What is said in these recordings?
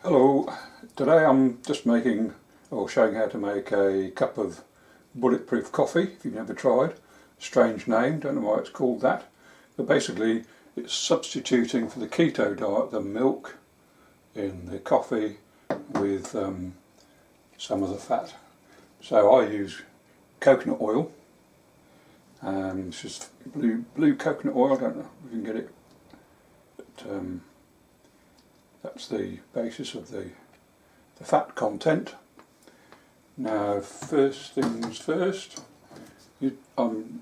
Hello, today I'm just making or showing how to make a cup of bulletproof coffee. If you've never tried, strange name, don't know why it's called that, but basically it's substituting for the keto diet the milk in the coffee with some of the fat. So I use coconut oil, it's just blue coconut oil. I don't know if you can get it, but that's the basis of the fat content. Now, first things first, I'm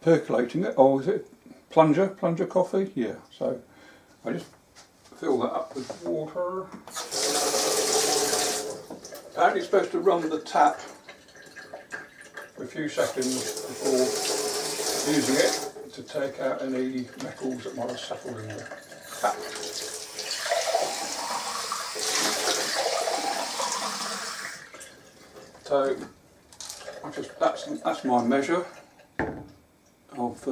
percolating it. Oh, is it plunger coffee? Yeah, so I just fill that up with water. Apparently it's supposed to run the tap for a few seconds before using it to take out any metals that might have settled in the tap. So that's my measure of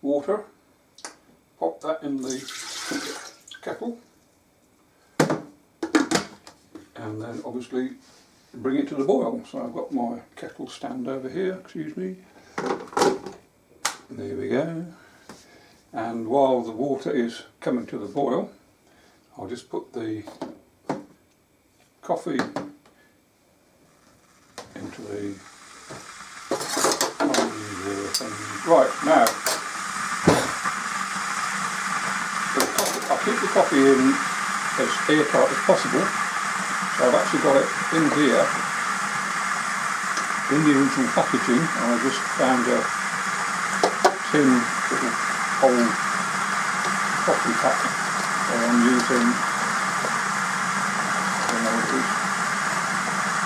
water. Pop that in the kettle, and then obviously bring it to the boil. So I've got my kettle stand over here, excuse me. There we go. And while the water is coming to the boil, I'll just put the coffee into the thing. Right, now I'll keep the coffee in as airtight as possible. So I've actually got it in here in the original packaging, and I just found a tin little old coffee pack that I'm using.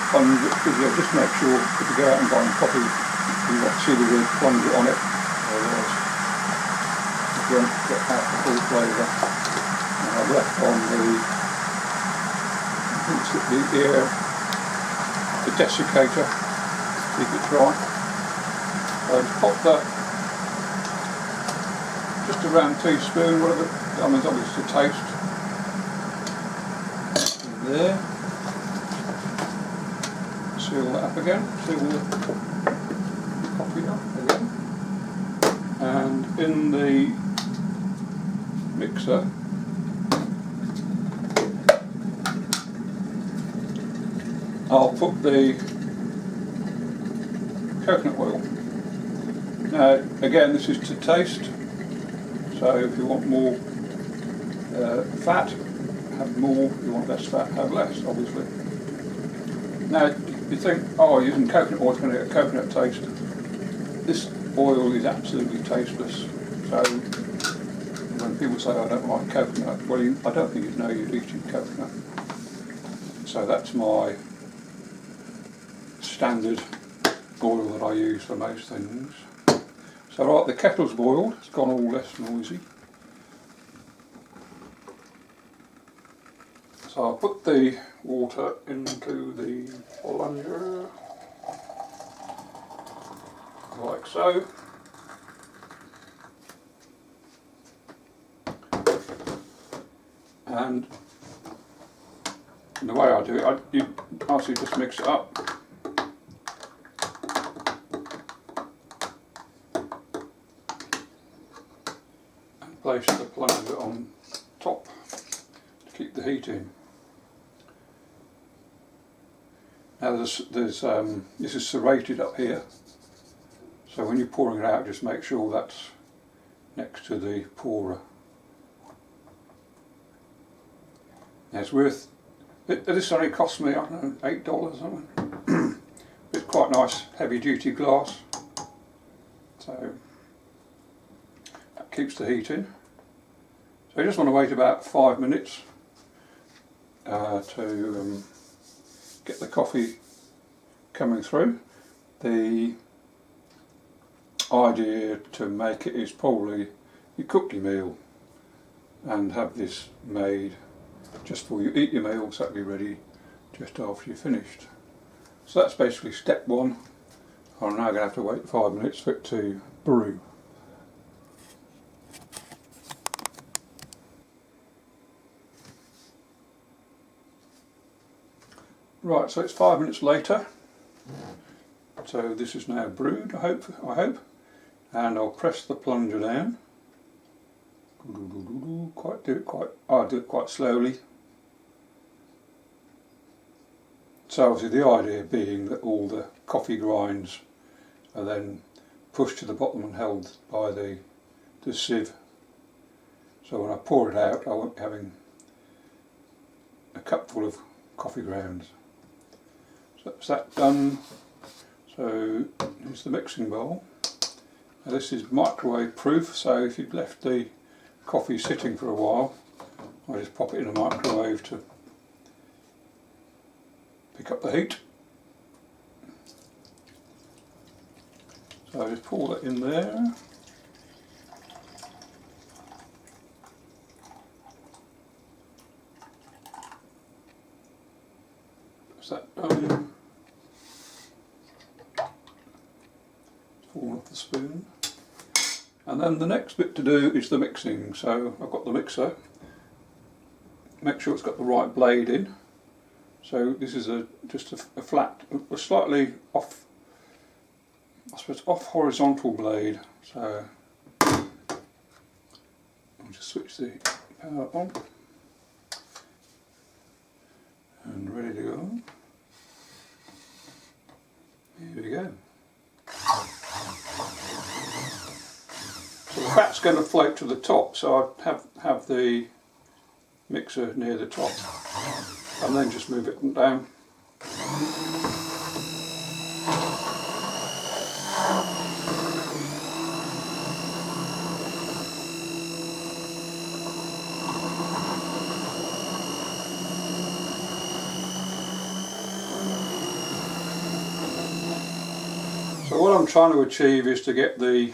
Plunger, just make sure if you go out and buy coffee you want to see the word plunger on it, otherwise you won't get out the full flavour. And I've left on the desiccator to keep it dry. So just pop that just a round teaspoon, whatever, I mean it's obviously to taste. In there. Seal that up again, seal the coffee up again, and in the mixer I'll put the coconut oil. Now again, this is to taste, so if you want more fat, have more. If you want less fat, have less, obviously. Now you think, oh, using coconut oil is going to get coconut taste. This oil is absolutely tasteless. So when people say I don't like coconut, well, I don't think you'd know you're eating coconut. So that's my standard oil that I use for most things. So right, the kettle's boiled, it's gone all less noisy. So I'll put the water into the plunger, like so. And the way I do it, you actually just mix it up. And place the plunger on top to keep the heat in. Now this is serrated up here, so when you're pouring it out, just make sure that's next to the pourer. Now it's worth, this only cost me, I don't know, $8 or something. It's quite nice, heavy duty glass, so that keeps the heat in. So you just want to wait about 5 minutes to get the coffee coming through. The idea to make it is probably you cook your meal and have this made just before you eat your meal, so it'll be ready just after you're finished. So that's basically step one. I'm now going to have to wait 5 minutes for it to brew. Right, so it's 5 minutes later. So this is now brewed, I hope. And I'll press the plunger down. I'll do it quite slowly. So obviously the idea being that all the coffee grinds are then pushed to the bottom and held by the sieve. So when I pour it out, I won't be having a cup full of coffee grounds. So that's that done. So here's the mixing bowl. Now this is microwave proof, so if you've left the coffee sitting for a while, I just pop it in a microwave to pick up the heat. So I just pour that in there. That's that done. Falling off the spoon. And then the next bit to do is the mixing. So I've got the mixer. Make sure it's got the right blade in. So this is just a flat, a slightly off, I suppose, off horizontal blade. So I'll just switch the power on and ready to go. Here we go. So the fat's going to float to the top, so I have the mixer near the top and then just move it down. So what I'm trying to achieve is to get the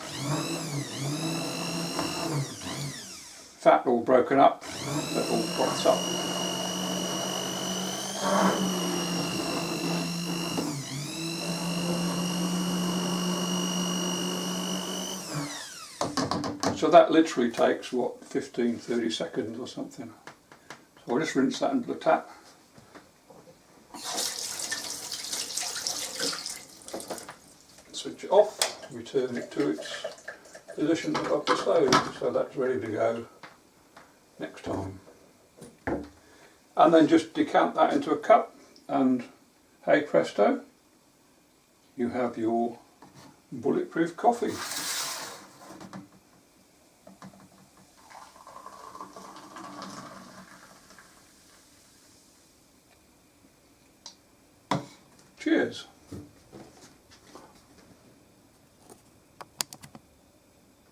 fat all broken up, so it all froths up. So that literally takes, what, 15-30 seconds or something. So I'll just rinse that into the tap. Switch it off, return it to its position above the stove, so that's ready to go next time. And then just decant that into a cup and hey presto, you have your bulletproof coffee. Cheers.